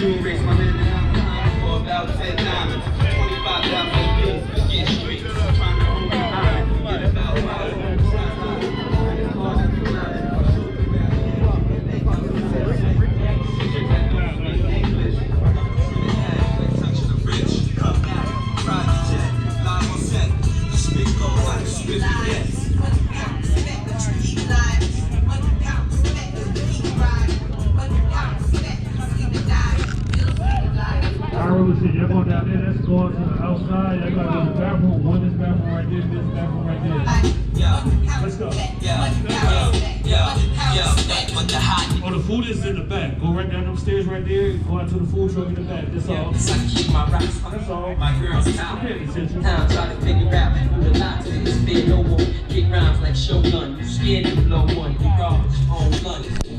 Raise my hand for about 10 diamonds, 25,000 bills, get straight. Trying to hold me high, get about Y'all go down there, let's go to the outside. Y'all gotta go to the bathroom. One this bathroom right there, this bathroom right there. Let's go. Oh, the food is in the back. Go right down them stairs right there. Go out to the food truck in the back. That's all. I keep my rocks. That's all. My girl's town. Town try to figure out who to lie to. This bed no more. Kick rhymes like Shogun. You scared to blow one. You rob your own gun.